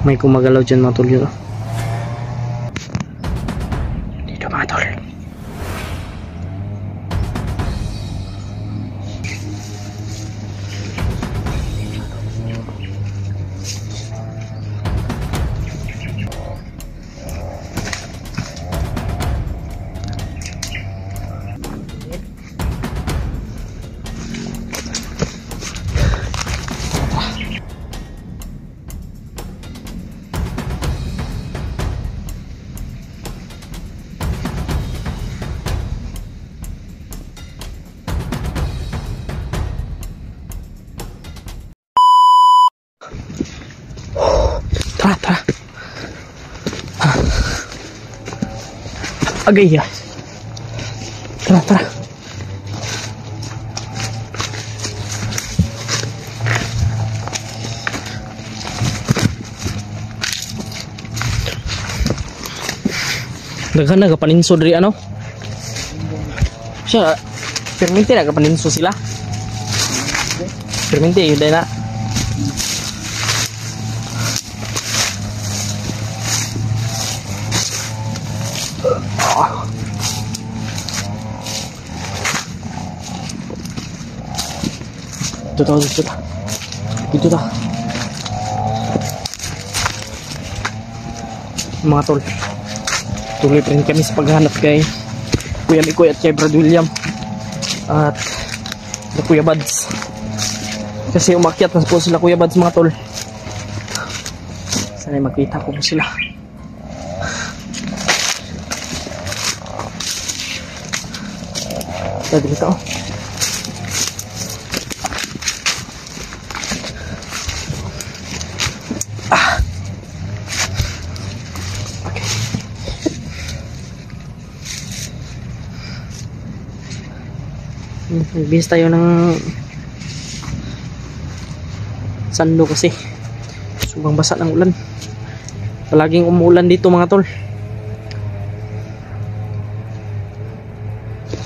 May kumagalaw dyan mga tol yun. Dito mga tol. Tara, tara. Agay ya. Tara, tara. Daghan na kapaninso diri ano? Siya, permente na kapaninso sila. Permente yun dahil na. Dito ta. Mga tol, tuloy pa rin kami sa paghanap kay Kuya Mikoy at kay Brad William at Kuya Bads, kasi umakyat na po sila Kuya Bads mga tol. Sana makita ko po sila. Dito oh. Nagbihis tayo ng sando kasi subang basa ng ulan. Palaging umuulan dito mga tol.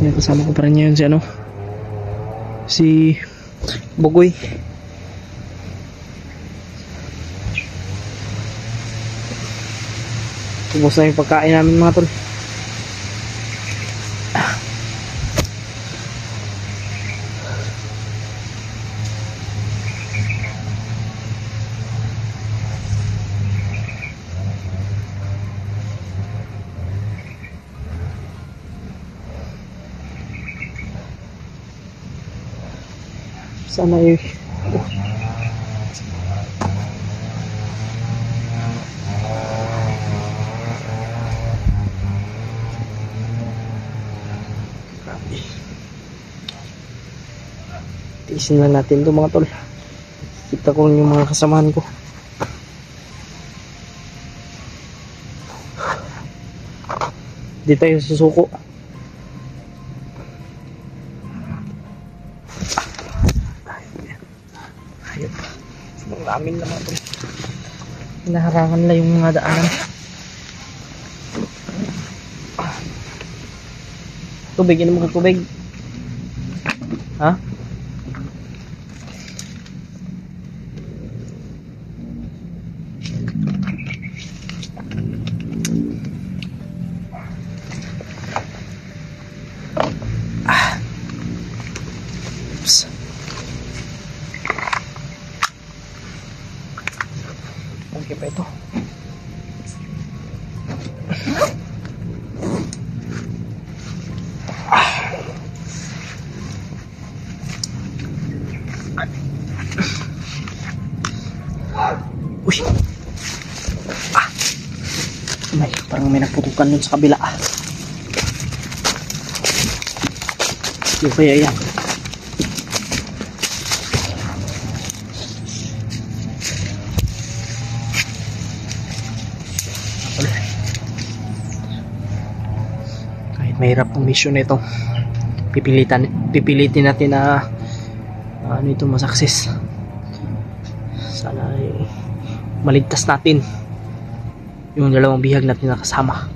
Yan, kasama ko pa rin ngayon si ano, si Bugoy. Ubos na yung pagkain namin mga tol. Sana eh. Tiisin lang natin ito mga tol. Kita ko yung mga kasamahan ko. Di tayo susuko. Amin naman ito. Hinaharangan lang yung mga daanan. Tubig, inom ko tubig. Ha? Oops. Okay pa ito. Uy. Parang may nagputukan dun sa kabila. Yung kaya yan. Mahirap ang mission nito. Pipilitin natin na ano ito masukses. Sana ay maligtas natin yung dalawang bihag natin na kasama,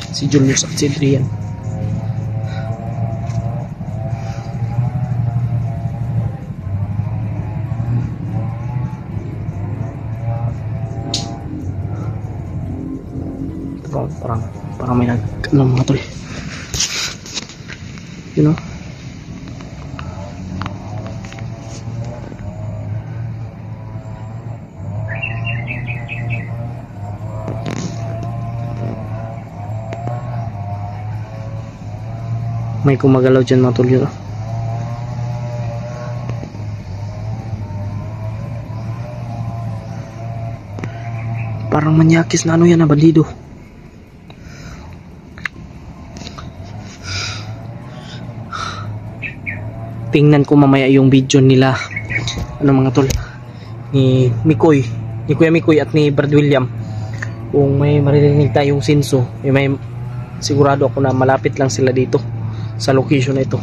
si Julius at si Adrian. Parang may ano mga tol. You know? May kumagalaw dyan mga tol, yun. Parang manyakis na ano yan na bandido. Tingnan ko mamaya yung video nila, ano mga tol, ni Mikoy, ni Kuya Mikoy at ni Brad William. Kung may maririnig tayong sinso, may sigurado ako na malapit lang sila dito sa location na ito.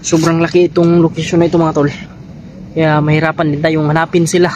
Sobrang laki itong location na ito mga tol, kaya mahirapan din tayong hanapin sila.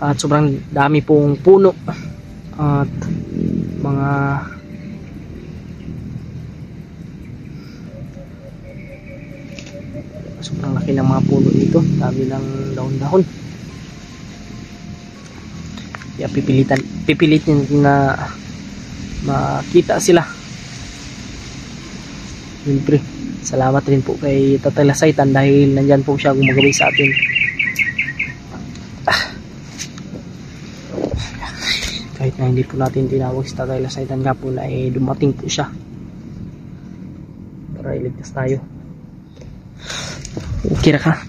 At sobrang dami pong puno at mga sobrang laki ng mga puno dito, dami ng dahon-dahon. Kaya pipilitin na makita sila. Siyempre, salamat rin po kay Tatay Lasaitan dahil nandyan po siya gumagabay sa atin. Kahit na hindi po natin tinawag si Tatay Lasaitan nga po na dumating po siya para iligtas tayo. Kira ka?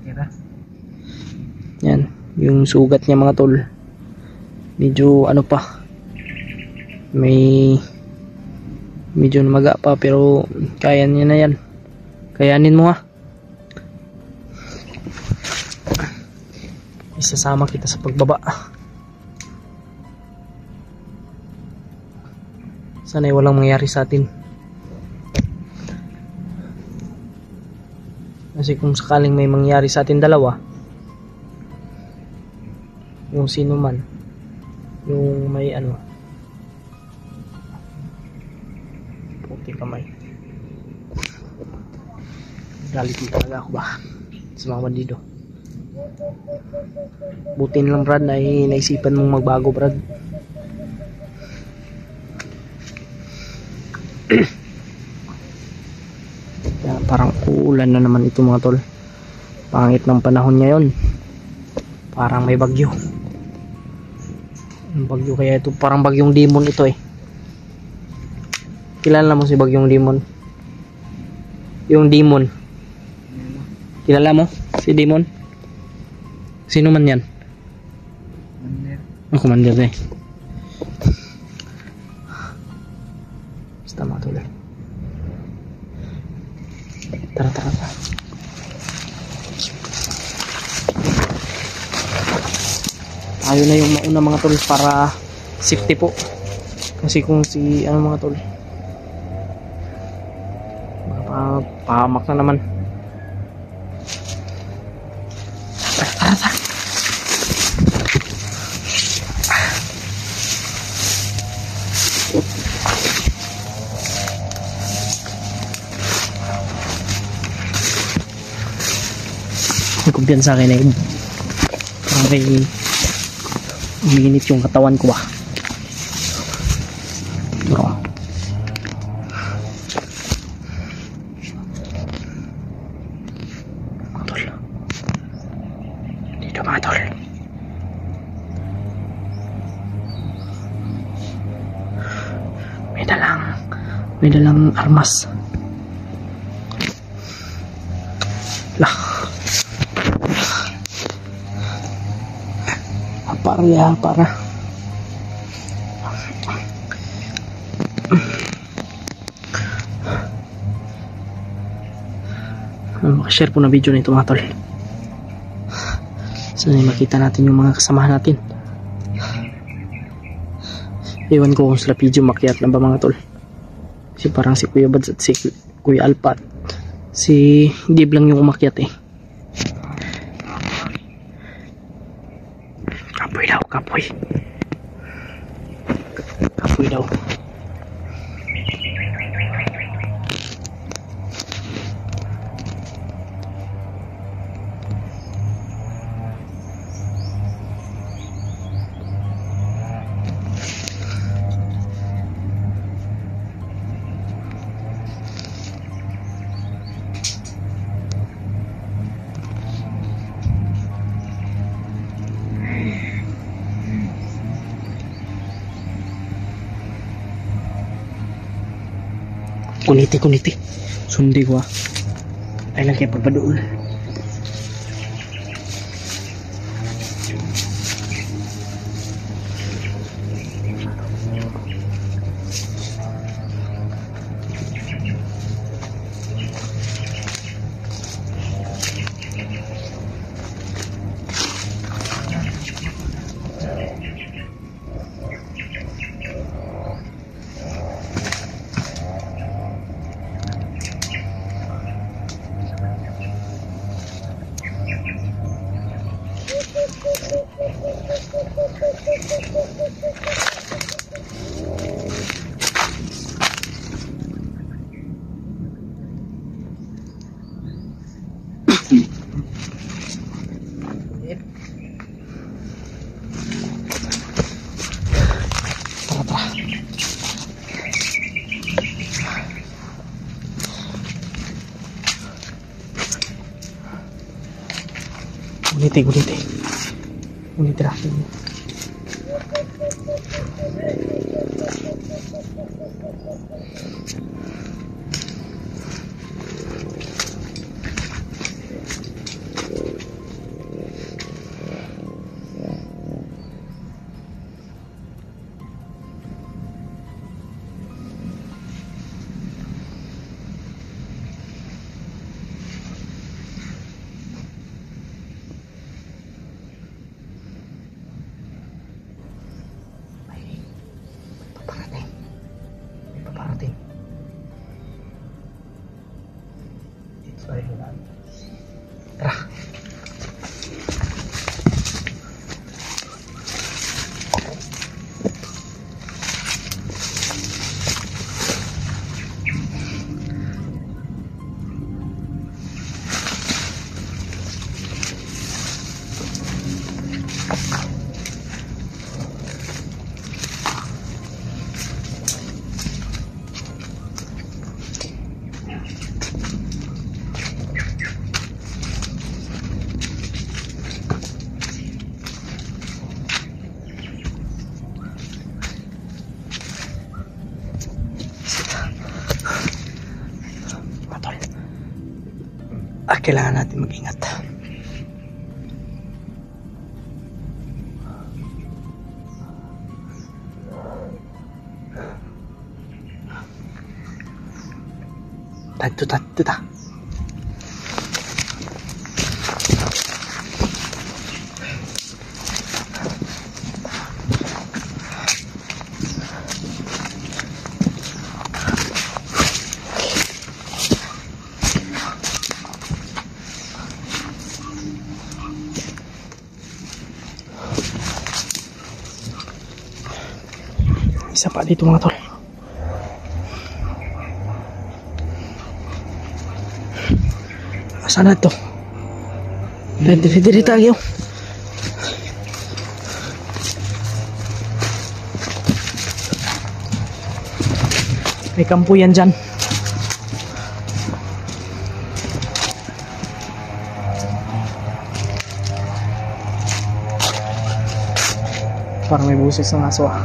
Kira. Yan, yung sugat niya mga tol, medyo ano pa, medyo namaga pa, pero kaya niya na yan. Kayanin mo ha. Isasama kita sa pagbaba. Sana'y walang mangyari sa atin. Kasi kung sakaling may mangyari sa atin dalawa, yung sino man, yung may ano, puti kamay, galit mo talaga ako ba sa mga bandido. Buti lang Brad na naisipan mong magbago Brad. Yan, parang uulan na naman ito mga tol. Pangit ng panahon ngayon, parang may bagyo. Bagyo kaya ito, parang bagyong Demon ito eh. Kilala mo si bagyong Demon? Yung Demon, kilala mo si Demon? Sino man yan? Ang commander eh. Basta mga tol, tara. Tayo na yung mauna mga tol para safety po. Kasi kung si ano mga tol, pahamak na naman. Tara. May kumpiyansa akin eh. Parang may uminit yung katawan ko ba. Pero mga tol, dito mga tol, may dalang armas lah. Para makashare po na video nito mga tol. Sana makita natin yung mga kasamahan natin. Ewan ko kung sila video makiat na ba mga tol. Kasi parang si Kuya Bads at si Kuya Alpat, si Dib lang yung umakyat eh. Kapoy daw. Kuniti. Sundi ko ah. Ay lang kayo pagpadoon. Tara. Guniti lah. Paparating. Dito tayo lang. Tara. Kailangan natin mag-ingat. Tadto ta. Isa pa dito mga tol. Saan na to? Diri tayo. May kampo yan dyan. Parang may buses ng aso ah.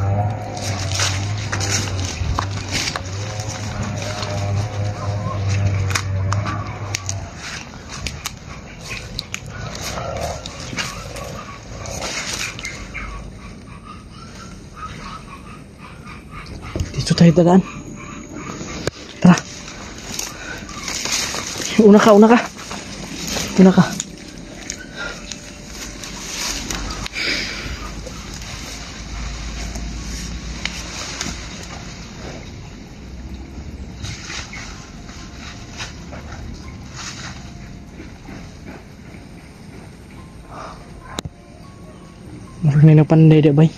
Dito tayo dadaan. Tara. Una ka. Marunay na panday da bay.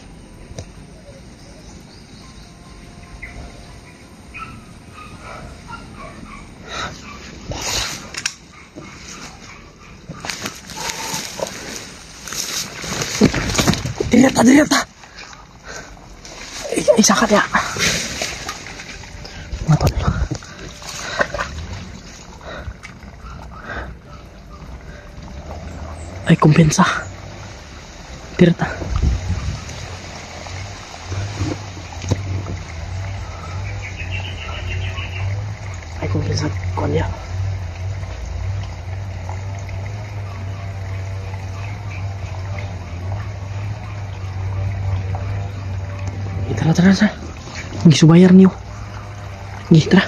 Direta. Isa ka niya. Matol. Ay, kumpensa. Direta. dahil sa kuan niya. Tara. Gisubayar niyo. Tara.